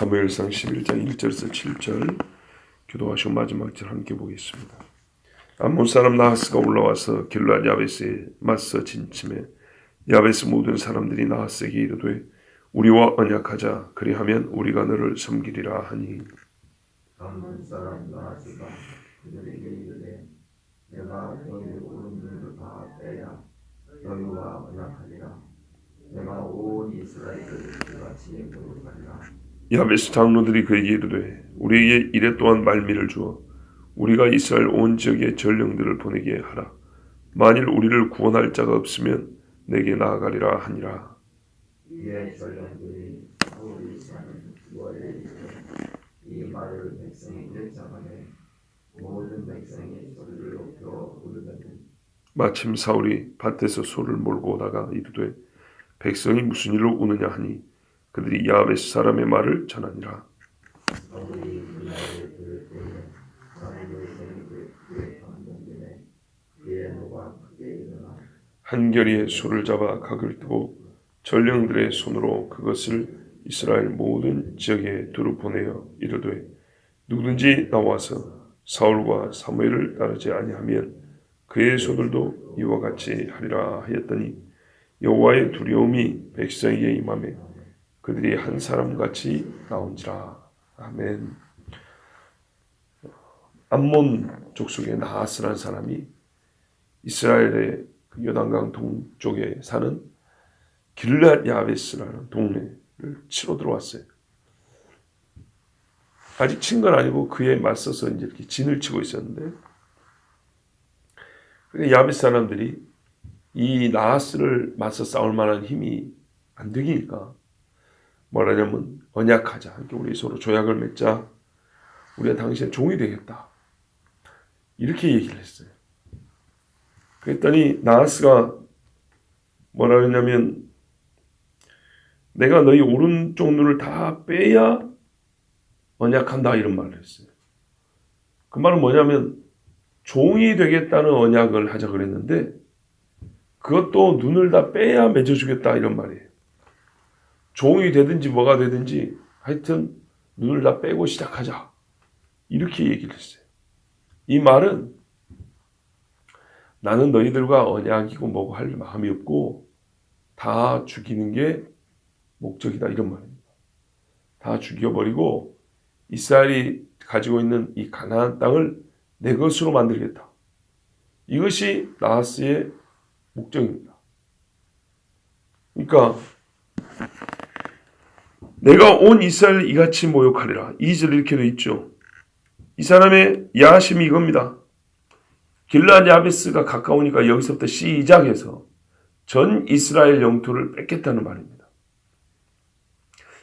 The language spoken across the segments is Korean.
사무엘상 11장 1절에서 7절 기도하시고 마지막 절 함께 보겠습니다. 암몬 사람 나하스가 올라와서 길르앗 야베스에 맞서 진침해 야베스 모든 사람들이 나하스에게 이르되 우리와 언약하자 그리하면 우리가 너를 섬기리라 하니 암몬 사람 나하스가 그들에게 이르되 내가 너희 오른손을 다 빼야 너희와 언약하리라. 내가 온 이스라엘을 그같이 거룩하리라. 야베스 장로들이 그에게 이르되 우리에게 이레 또한 말미를 주어 우리가 이스라엘 온 지역에 전령들을 보내게 하라. 만일 우리를 구원할 자가 없으면 내게 나아가리라 하니라. 이에 전령들이 사울이 사는 두월에 이르되 이 말을 백성이 듣자마네 모든 백성이 소리를 높여 부르더니 마침 사울이 밭에서 소를 몰고 오다가 이르되 백성이 무슨 일로 우느냐 하니 그들이 야베스 사람의 말을 전하니라. 사울이 그 말을 들을 때에 사울의 성이 그의 감동되네. 그의 노가 크게 일어나 한결이에 소를 잡아 각을 뜨고 전령들의 손으로 그것을 이스라엘 모든 지역에 두루 보내어 이르되 누구든지 나와서 사울과 사무엘을 따르지 아니하면 그의 소들도 이와 같이 하리라 하였더니 여호와의 두려움이 백성에게 임하매 그들이 한 사람같이 나온지라. 아멘. 암몬 족속의 나하스라는 사람이 이스라엘의 요단강 동쪽에 사는 길르앗 야베스라는 동네를 치러 들어왔어요. 아직 친 건 아니고 그에 맞서서 이제 이렇게 진을 치고 있었는데, 야베스 사람들이 이 나하스를 맞서 싸울 만한 힘이 안 되니까 뭐라냐면 언약하자. 그러니까 우리 서로 조약을 맺자. 우리가 당신의 종이 되겠다. 이렇게 얘기를 했어요. 그랬더니 나하스가 뭐라 그랬냐면 내가 너희 오른쪽 눈을 다 빼야 언약한다 이런 말을 했어요. 그 말은 뭐냐면 종이 되겠다는 언약을 하자 그랬는데 그것도 눈을 다 빼야 맺어주겠다 이런 말이에요. 종이 되든지 뭐가 되든지 하여튼 눈을 다 빼고 시작하자 이렇게 얘기를 했어요. 이 말은 나는 너희들과 언약이고 뭐고 할 마음이 없고 다 죽이는 게 목적이다 이런 말입니다. 다 죽여버리고 이스라엘이 가지고 있는 이 가나안 땅을 내 것으로 만들겠다. 이것이 나하스의 목적입니다. 그러니까 내가 온 이스라엘을 이같이 모욕하리라. 2절 이렇게 되어 있죠. 이 사람의 야심이 이겁니다. 길르앗 야베스가 가까우니까 여기서부터 시작해서 전 이스라엘 영토를 뺏겠다는 말입니다.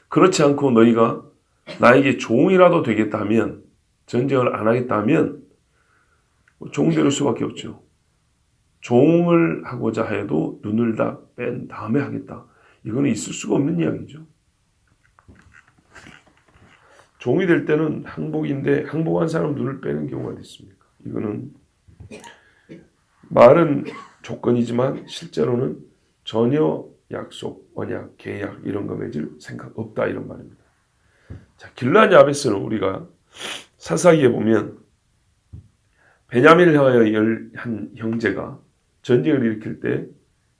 그렇지 않고 너희가 나에게 종이라도 되겠다 하면, 전쟁을 안 하겠다 하면 종 될 수밖에 없죠. 종을 하고자 해도 눈을 다 뺀 다음에 하겠다. 이거는 있을 수가 없는 이야기죠. 종이 될 때는 항복인데 항복한 사람 눈을 빼는 경우가 있습니까? 이거는 말은 조건이지만 실제로는 전혀 약속, 언약, 계약 이런 거 맺을 생각 없다 이런 말입니다. 자, 길르앗 야베스는 우리가 사사기에 보면 베냐민을 향하여 한 형제가 전쟁을 일으킬 때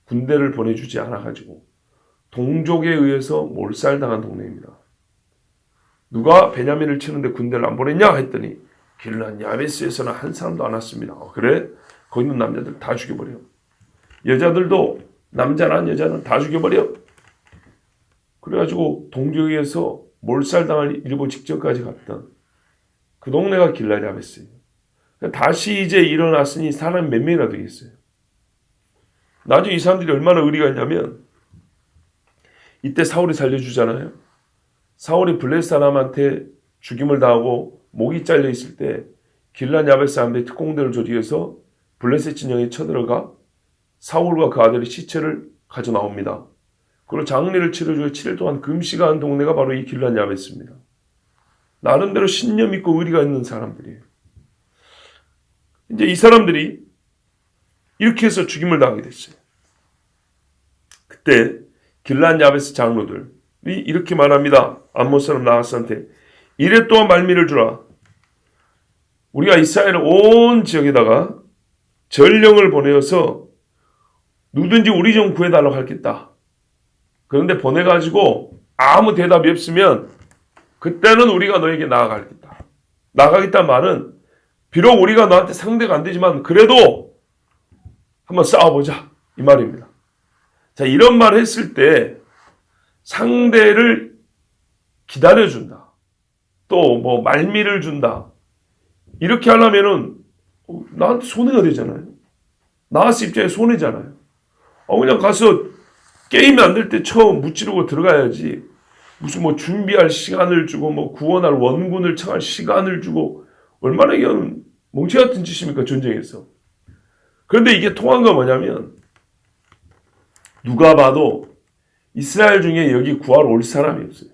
군대를 보내주지 않아가지고 동족에 의해서 몰살당한 동네입니다. 누가 베냐민을 치는데 군대를 안 보냈냐 했더니 길르앗 야베스에서는 한 사람도 안 왔습니다. 그래? 거기 있는 남자들 다 죽여버려. 여자들도 남자란 여자는 다 죽여버려. 그래가지고 동족에서 몰살당할 일보 직전까지 갔던 그 동네가 길르앗 야베스예요. 다시 이제 일어났으니 사람이 몇 명이나 되겠어요. 나중에 이 사람들이 얼마나 의리가 있냐면 이때 사울이 살려주잖아요. 사울이 블레셋 사람한테 죽임을 당하고 목이 잘려 있을 때 길르앗 야베스 사람들이 특공대를 조직해서 블레셋 진영에 쳐들어가 사울과 그 아들의 시체를 가져 나옵니다. 그리고 장례를 치러주고 7일 동안 금시가 한 동네가 바로 이 길르앗 야베스입니다. 나름대로 신념 있고 의리가 있는 사람들이에요. 이제 이 사람들이 이렇게 해서 죽임을 당하게 됐어요. 그때 길르앗 야베스 장로들 이렇게 말합니다. 암몬 사람 나하스한테 이래 또한 말미를 주라. 우리가 이스라엘 온 지역에다가 전령을 보내어서 누구든지 우리 좀 구해달라고 하겠다. 그런데 보내가지고 아무 대답이 없으면 그때는 우리가 너에게 나아가겠다. 나가겠다는 말은 비록 우리가 너한테 상대가 안 되지만 그래도 한번 싸워보자 이 말입니다. 자, 이런 말을 했을 때 상대를 기다려준다. 또 뭐 말미를 준다. 이렇게 하려면은 나한테 손해가 되잖아요. 나하스 입장에 손해잖아요. 그냥 가서 게임이 안 될 때 처음 무찌르고 들어가야지. 무슨 뭐 준비할 시간을 주고 뭐 구원할 원군을 청할 시간을 주고 얼마나 이건 멍치 같은 짓입니까 전쟁에서. 그런데 이게 통한 건 뭐냐면 누가 봐도 이스라엘 중에 여기 구하러 올 사람이 없어요.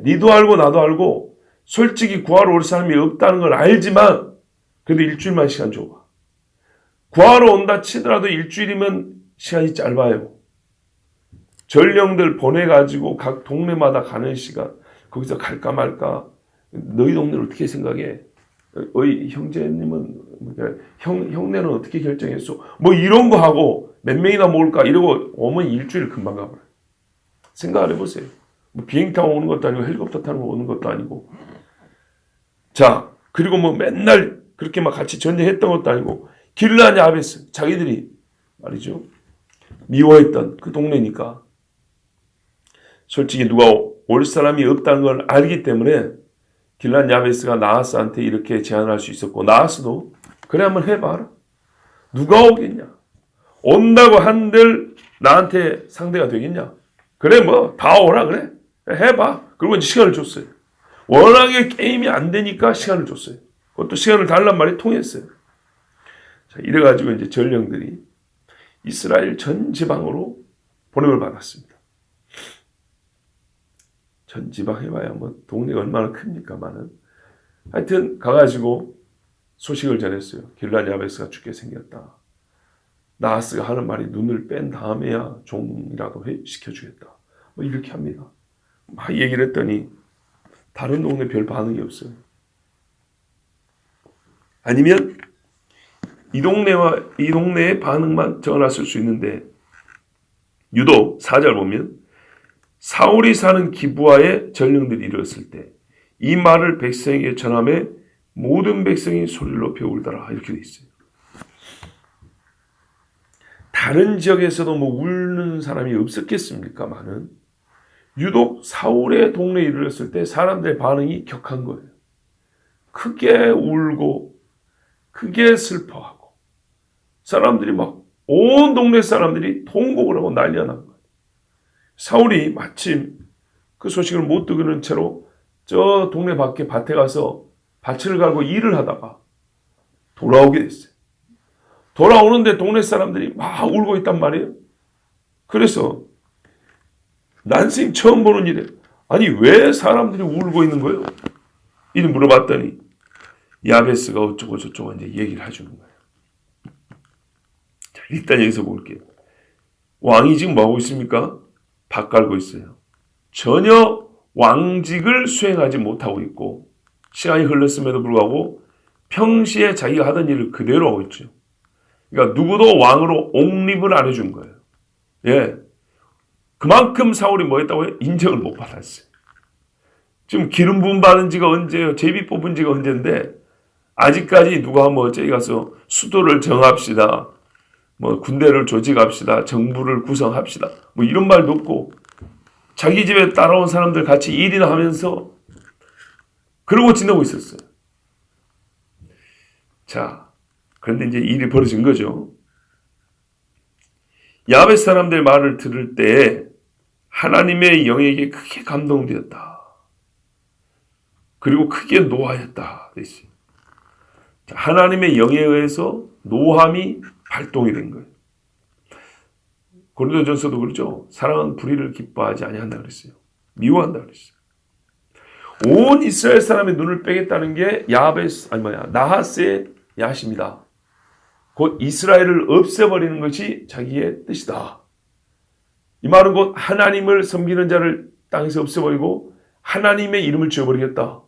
니도 알고 나도 알고 솔직히 구하러 올 사람이 없다는 걸 알지만 그래도 일주일만 시간 줘봐. 구하러 온다 치더라도 일주일이면 시간이 짧아요. 전령들 보내가지고 각 동네마다 가는 시간, 거기서 갈까 말까. 너희 동네를 어떻게 생각해? 형제님은 형네는 어떻게 결정했어? 뭐 이런 거 하고 몇 명이나 모을까 이러고 오면 일주일 금방 가버려. 생각을 해보세요. 뭐 비행 타고 오는 것도 아니고 헬리콥터 타고 오는 것도 아니고. 자, 그리고 뭐 맨날 그렇게 막 같이 전쟁했던 것도 아니고 길라냐 야베스 자기들이 말이죠 미워했던 그 동네니까 솔직히 누가 올 사람이 없다는 걸 알기 때문에 길란 야베스가 나하스한테 이렇게 제안할 수 있었고 나하스도 그래 한번 해봐라. 누가 오겠냐? 온다고 한들 나한테 상대가 되겠냐? 그래 뭐 다 오라 그래. 해봐. 그리고 이제 시간을 줬어요. 워낙에 게임이 안 되니까 시간을 줬어요. 그것도 시간을 달란 말이 통했어요. 자, 이래가지고 이제 전령들이 이스라엘 전 지방으로 보냄을 받았습니다. 전 지방 해봐야 뭐 동네가 얼마나 큽니까만은 하여튼 가가지고 소식을 전했어요. 길란 야베스가 죽게 생겼다. 나하스가 하는 말이 눈을 뺀 다음에야 종이라도 시켜주겠다. 뭐 이렇게 합니다. 막 얘기를 했더니 다른 동네 별 반응이 없어요. 아니면 이 동네와 이 동네의 반응만 적어놨을 수 있는데 유독 4절 보면 사울이 사는 기브아에 전령들이 이르렀을 때 이 말을 백성에게 전하매 모든 백성이 소리를 높여 울더라 이렇게 돼 있어요. 다른 지역에서도 뭐 울는 사람이 없었겠습니까만은 유독 사울의 동네에 이르렀을 때 사람들의 반응이 격한 거예요. 크게 울고 크게 슬퍼하고 사람들이 막 온 동네 사람들이 통곡을 하고 난리가 난 거예요. 사울이 마침 그 소식을 못 듣는 채로 저 동네 밖에 밭에 가서 밭을 갈고 일을 하다가 돌아오게 됐어요. 돌아오는데 동네 사람들이 막 울고 있단 말이에요. 그래서 난생 처음 보는 일이에요. 아니 왜 사람들이 울고 있는 거예요? 이를 물어봤더니 야베스가 어쩌고 저쩌고 이제 얘기를 해주는 거예요. 자, 일단 여기서 볼게요. 왕이 지금 뭐하고 있습니까? 밭 갈고 있어요. 전혀 왕직을 수행하지 못하고 있고 시간이 흘렀음에도 불구하고 평시에 자기가 하던 일을 그대로 하고 있죠. 그러니까 누구도 왕으로 옹립을 안 해준 거예요. 예, 그만큼 사울이 뭐 했다고 해요? 인정을 못 받았어요. 지금 기름 부음 받은 지가 언제예요? 제비 뽑은 지가 언제인데 아직까지 누가 뭐 저기 가서 수도를 정합시다. 뭐 군대를 조직합시다. 정부를 구성합시다. 뭐 이런 말도 없고 자기 집에 따라온 사람들 같이 일이나 하면서 그러고 지내고 있었어요. 자, 그런데 이제 일이 벌어진 거죠. 야베스 사람들 말을 들을 때 하나님의 영에게 크게 감동되었다. 그리고 크게 노하였다. 하나님의 영에 의해서 노함이 발동이 된 거예요. 고린도전서도 그렇죠. 사랑은 불의를 기뻐하지 아니한다 그랬어요. 미워한다 그랬어요. 온 이스라엘 사람의 눈을 빼겠다는 게 나하스의 야심이다. 곧 이스라엘을 없애버리는 것이 자기의 뜻이다. 이 말은 곧 하나님을 섬기는 자를 땅에서 없애버리고 하나님의 이름을 지어버리겠다.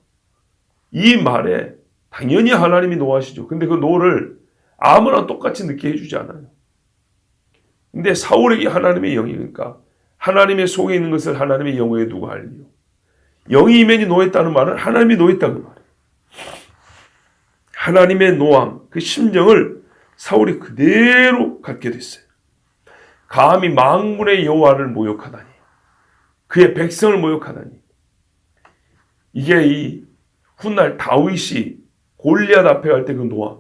이 말에 당연히 하나님이 노하시죠. 근데 그 노를 아무나 똑같이 느끼게 해주지 않아요. 근데 사울에게 하나님의 영이니까 하나님의 속에 있는 것을 하나님의 영에 두고 알리요. 영이 이면이 노했다는 말은 하나님이 노했다는 말이에요. 하나님의 노함, 그 심정을 사울이 그대로 갖게 됐어요. 감히 만군의 여호와를 모욕하다니, 그의 백성을 모욕하다니. 이게 이 훗날 다윗이 골리앗 앞에 갈 때 그 노함.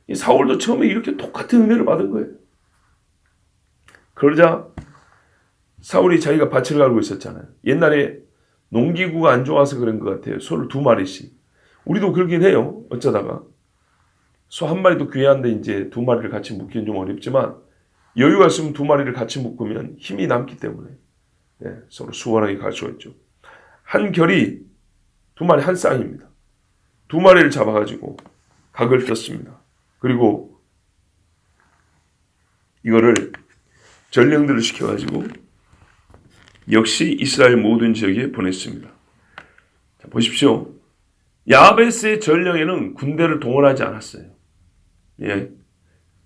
이 사울도 처음에 이렇게 똑같은 은혜를 받은 거예요. 그러자 사울이 자기가 밭을 갈고 있었잖아요. 옛날에 농기구가 안 좋아서 그런 것 같아요. 소를 2마리씩. 우리도 그러긴 해요. 어쩌다가. 소 1마리도 귀한데 이제 2마리를 같이 묶기는 좀 어렵지만 여유가 있으면 2마리를 같이 묶으면 힘이 남기 때문에 서로 수월하게 갈 수가 있죠. 한 결이 2마리 한 쌍입니다. 2마리를 잡아가지고 각을 떴습니다. 그리고 이거를 전령들을 시켜가지고 역시 이스라엘 모든 지역에 보냈습니다. 자, 보십시오. 야베스의 전령에는 군대를 동원하지 않았어요. 예.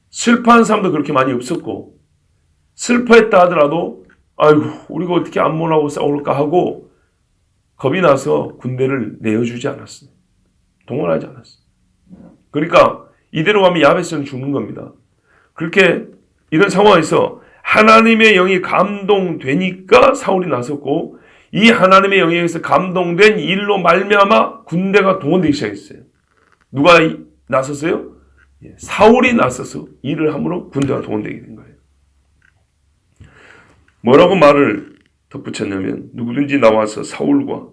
슬퍼한 사람도 그렇게 많이 없었고, 슬퍼했다 하더라도 아이고 우리가 어떻게 암몬하고 싸울까 하고 겁이 나서 군대를 내어주지 않았어요. 동원하지 않았어요. 그러니까 이대로 가면 야베스는 죽는 겁니다. 그렇게 이런 상황에서 하나님의 영이 감동되니까 사울이 나섰고, 이 하나님의 영에 의해서 감동된 일로 말미암아 군대가 동원되기 시작했어요. 누가 나섰어요? 사울이 나서서 일을 함으로 군대가 동원되게 된 거예요. 뭐라고 말을 덧붙였냐면, 누구든지 나와서 사울과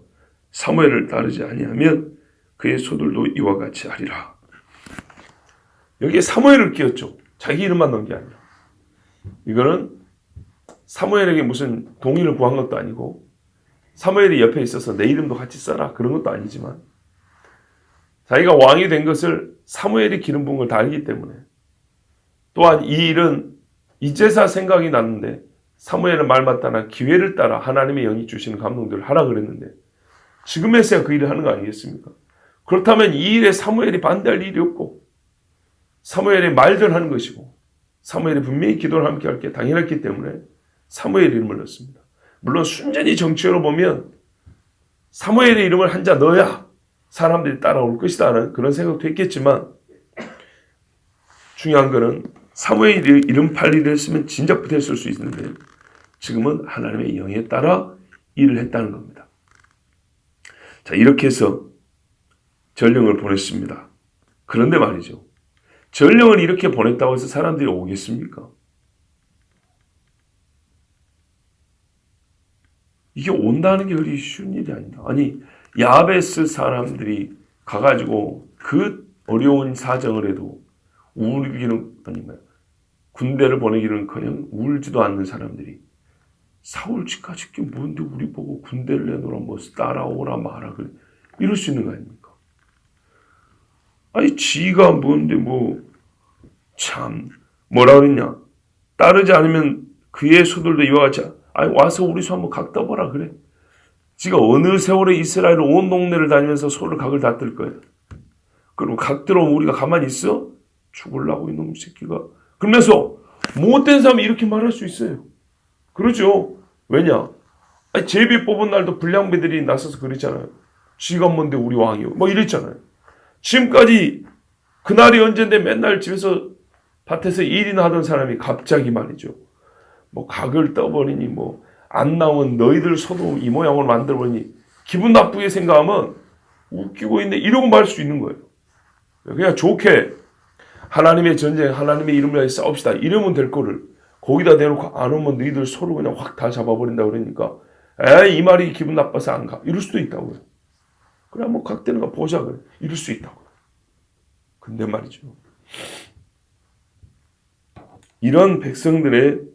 사무엘을 따르지 아니하면 그의 소들도 이와 같이 하리라. 여기에 사무엘을 끼웠죠. 자기 이름만 넣은 게 아니라. 이거는 사무엘에게 무슨 동의를 구한 것도 아니고, 사무엘이 옆에 있어서 내 이름도 같이 써라 그런 것도 아니지만, 자기가 왕이 된 것을 사무엘이 기름 부은 걸 다 알기 때문에, 또한 이 일은 이제사 생각이 났는데 사무엘은 말 맞다나 기회를 따라 하나님의 영이 주시는 감동들을 하라 그랬는데 지금에서야 그 일을 하는 거 아니겠습니까? 그렇다면 이 일에 사무엘이 반대할 일이 없고 사무엘의 말들 하는 것이고 사무엘이 분명히 기도를 함께 할 게 당연했기 때문에 사무엘 이름을 넣었습니다. 물론 순전히 정치로 보면 사무엘의 이름을 한 자 넣어야 사람들이 따라올 것이다 하는 그런 생각도 했겠지만, 중요한 거는 사무엘 이름 팔리를 했으면 진작부터 했을 수 있는데 지금은 하나님의 영에 따라 일을 했다는 겁니다. 자, 이렇게 해서 전령을 보냈습니다. 그런데 말이죠, 전령을 이렇게 보냈다고 해서 사람들이 오겠습니까? 이게 온다는 게 그리 쉬운 일이 아니다. 아니, 야베스 사람들이 가가지고 그 어려운 사정을 해도 울기는 아닌가요? 군대를 보내기는커녕 울지도 않는 사람들이 사울 집까지 게 뭔데 우리 보고 군대를 내놓으라 뭐 따라오라 마라 그래 이럴 수 있는 거 아닙니까? 아니 지가 뭔데 뭐 참 뭐라 그랬냐, 따르지 않으면 그의 소들도 이와 같이 아니 와서 우리 소 한번 각 떠보라 그래. 지가 어느 세월에 이스라엘 온 동네를 다니면서 소를 각을 다 뜰 거예요. 그리고 각 들어오면 우리가 가만히 있어? 죽으려고 이놈 새끼가. 그러면서 못된 사람이 이렇게 말할 수 있어요. 그렇죠. 왜냐? 아니, 제비 뽑은 날도 불량배들이 나서서 그랬잖아요. 지가 뭔데 우리 왕이요 뭐 이랬잖아요. 지금까지 그날이 언젠데 맨날 집에서 밭에서 일이나 하던 사람이 갑자기 말이죠, 뭐 각을 떠버리니 뭐 안 나온 너희들 소도 이 모양으로 만들어버리니 기분 나쁘게 생각하면 웃기고 있네 이러고 말할 수 있는 거예요. 그냥 좋게 하나님의 전쟁 하나님의 이름을 위해 싸웁시다 이러면 될 거를 거기다 대놓고 안 오면 너희들 소를 그냥 확 다 잡아버린다 그러니까 에이 이 말이 기분 나빠서 안 가 이럴 수도 있다고요. 그래 뭐 각되는 거 보자 그래 이럴 수 있다고요. 근데 말이죠, 이런 백성들의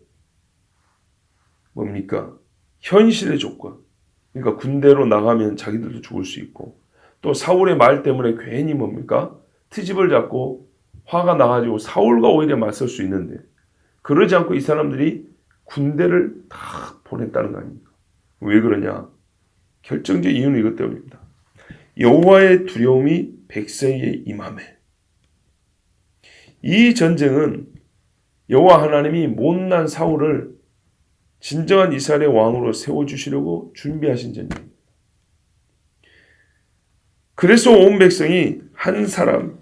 뭡니까? 현실의 조건. 그러니까 군대로 나가면 자기들도 죽을 수 있고, 또 사울의 말 때문에 괜히 뭡니까? 트집을 잡고 화가 나가지고 사울과 오히려 맞설 수 있는데, 그러지 않고 이 사람들이 군대를 다 보냈다는 거 아닙니까? 왜 그러냐? 결정적 이유는 이것 때문입니다. 여호와의 두려움이 백성에게 임하매. 이 전쟁은 여호와 하나님이 못난 사울을 진정한 이스라엘의 왕으로 세워주시려고 준비하신 전쟁입니다. 그래서 온 백성이 한 사람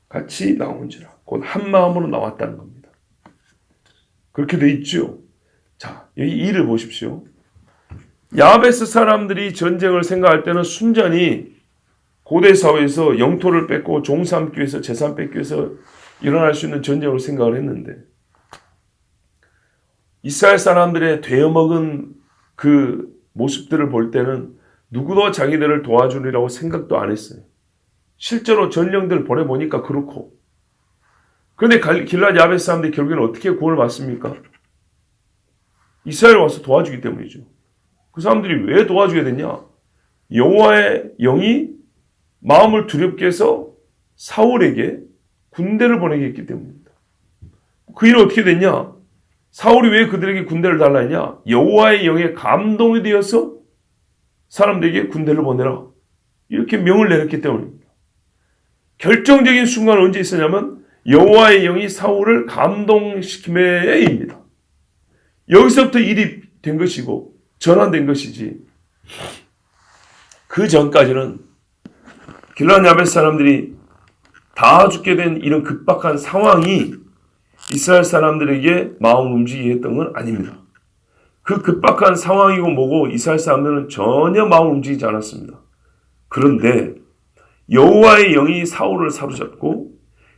같이 나온지라 곧 한 마음으로 나왔다는 겁니다. 그렇게 돼 있죠. 자, 여기 2를 보십시오. 야베스 사람들이 전쟁을 생각할 때는 순전히 고대 사회에서 영토를 뺏고 종 삼기 위해서 재산 뺏기 위해서 일어날 수 있는 전쟁으로 생각을 했는데 이스라엘 사람들의 되어먹은 그 모습들을 볼 때는 누구도 자기들을 도와주리라고 생각도 안 했어요. 실제로 전령들 보내보니까 그렇고. 그런데 길랏 야베스 사람들이 결국에는 어떻게 구원을 받습니까? 이스라엘 와서 도와주기 때문이죠. 그 사람들이 왜 도와줘야 되냐? 여호와의 영이 마음을 두렵게 해서 사울에게 군대를 보내게 했기 때문입니다. 그 일은 어떻게 됐냐? 사울이 왜 그들에게 군대를 달라 했냐? 여호와의 영에 감동이 되어서 사람들에게 군대를 보내라. 이렇게 명을 내렸기 때문입니다. 결정적인 순간은 언제 있었냐면 여호와의 영이 사울을 감동시킴에입니다. 여기서부터 일이 된 것이고 전환된 것이지. 그 전까지는 길랏 야베스 사람들이 다 죽게 된 이런 급박한 상황이 이스라엘 사람들에게 마음을 움직이게 했던 건 아닙니다. 그 급박한 상황이고 뭐고 이스라엘 사람들은 전혀 마음을 움직이지 않았습니다. 그런데 여호와의 영이 사울을 사로잡고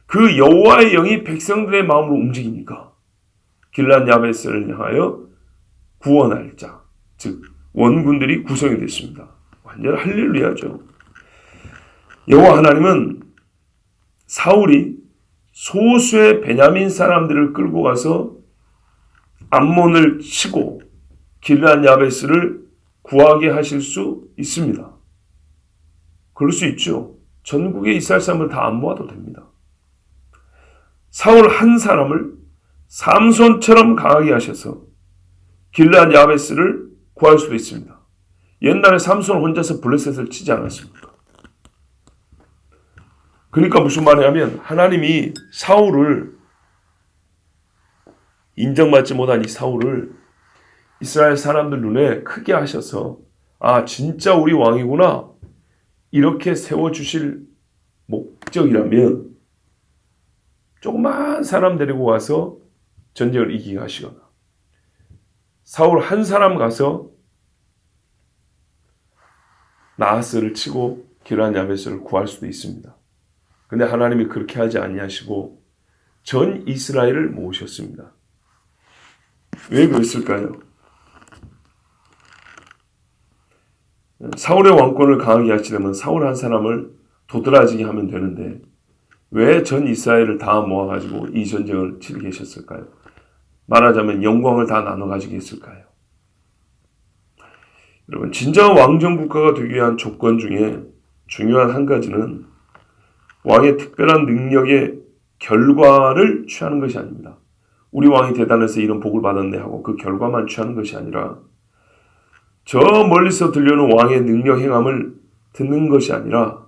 그 여호와의 영이 백성들의 마음을 움직이니까 길랏 야베스를 향하여 구원할 자, 즉 원군들이 구성이 됐습니다. 완전 할렐루야죠. 여호와 하나님은 사울이 소수의 베냐민 사람들을 끌고 가서 암몬을 치고 길랏 야베스를 구하게 하실 수 있습니다. 그럴 수 있죠. 전국의 이스라엘 사람을 다 안 모아도 됩니다. 사울 한 사람을 삼손처럼 강하게 하셔서 길랏 야베스를 구할 수도 있습니다. 옛날에 삼손 혼자서 블레셋을 치지 않았습니까? 그러니까 무슨 말이냐면 하나님이 사울을 인정받지 못한 이 사울을 이스라엘 사람들 눈에 크게 하셔서 아 진짜 우리 왕이구나 이렇게 세워주실 목적이라면 조그만 사람 데리고 와서 전쟁을 이기게 하시거나 사울 한 사람 가서 나하스를 치고 길랏 야베스를 구할 수도 있습니다. 근데 하나님이 그렇게 하지 아니하시고 전 이스라엘을 모으셨습니다. 왜 그랬을까요? 사울의 왕권을 강하게 하시려면 사울 한 사람을 도드라지게 하면 되는데 왜 전 이스라엘을 다 모아가지고 이 전쟁을 치르게 하셨을까요? 말하자면 영광을 다 나눠 가지게 했을까요? 여러분 진정한 왕정국가가 되기 위한 조건 중에 중요한 한 가지는 왕의 특별한 능력의 결과를 취하는 것이 아닙니다. 우리 왕이 대단해서 이런 복을 받았네 하고 그 결과만 취하는 것이 아니라 저 멀리서 들려오는 왕의 능력 행함을 듣는 것이 아니라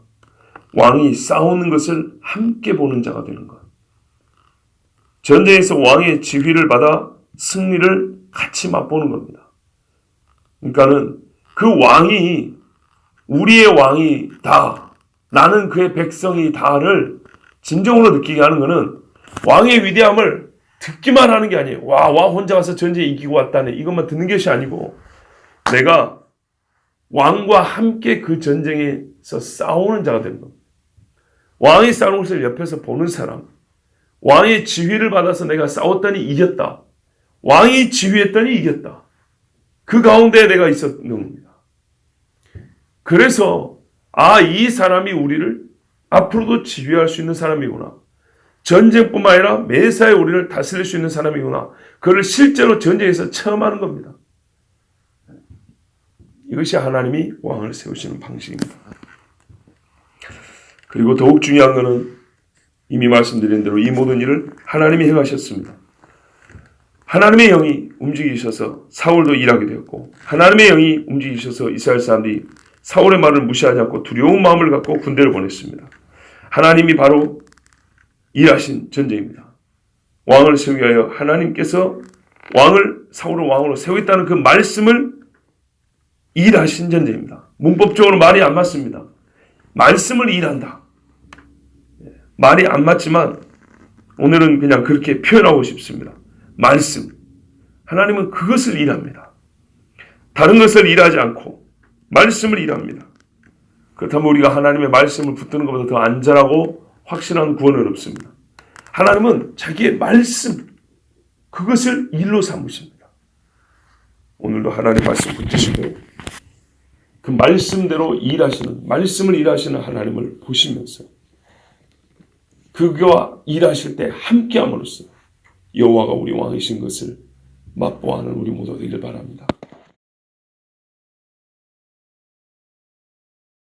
왕이 싸우는 것을 함께 보는 자가 되는 것. 전쟁에서 왕의 지휘를 받아 승리를 같이 맛보는 겁니다. 그러니까는 그 왕이 우리의 왕이다. 나는 그의 백성이다를 진정으로 느끼게 하는 것은 왕의 위대함을 듣기만 하는 게 아니에요. 와, 왕 혼자 가서 전쟁에 이기고 왔다네. 이것만 듣는 것이 아니고 내가 왕과 함께 그 전쟁에서 싸우는 자가 되는 겁니다. 왕이 싸우는 것을 옆에서 보는 사람. 왕의 지휘를 받아서 내가 싸웠더니 이겼다. 왕이 지휘했더니 이겼다. 그 가운데 내가 있었는 겁니다. 그래서 이 사람이 우리를 앞으로도 지휘할 수 있는 사람이구나. 전쟁뿐만 아니라 매사에 우리를 다스릴 수 있는 사람이구나. 그를 실제로 전쟁에서 체험하는 겁니다. 이것이 하나님이 왕을 세우시는 방식입니다. 그리고 더욱 중요한 것은 이미 말씀드린 대로 이 모든 일을 하나님이 행하셨습니다. 하나님의 영이 움직이셔서 사울도 일하게 되었고 하나님의 영이 움직이셔서 이스라엘 사람들이 사울의 말을 무시하지 않고 두려운 마음을 갖고 군대를 보냈습니다. 하나님이 바로 일하신 전쟁입니다. 왕을 세우기 위하여 하나님께서 사울을 왕으로 세우겠다는 그 말씀을 일하신 전쟁입니다. 문법적으로 말이 안 맞습니다. 말씀을 일한다. 말이 안 맞지만 오늘은 그냥 그렇게 표현하고 싶습니다. 말씀. 하나님은 그것을 일합니다. 다른 것을 일하지 않고 말씀을 일합니다. 그렇다면 우리가 하나님의 말씀을 붙드는 것보다 더 안전하고 확실한 구원은 없습니다. 하나님은 자기의 말씀, 그것을 일로 삼으십니다. 오늘도 하나님의 말씀 붙드시고 그 말씀대로 말씀을 일하시는 하나님을 보시면서 그와 일하실 때 함께함으로써 여호와가 우리 왕이신 것을 맛보아하는 우리 모두 되기를 바랍니다.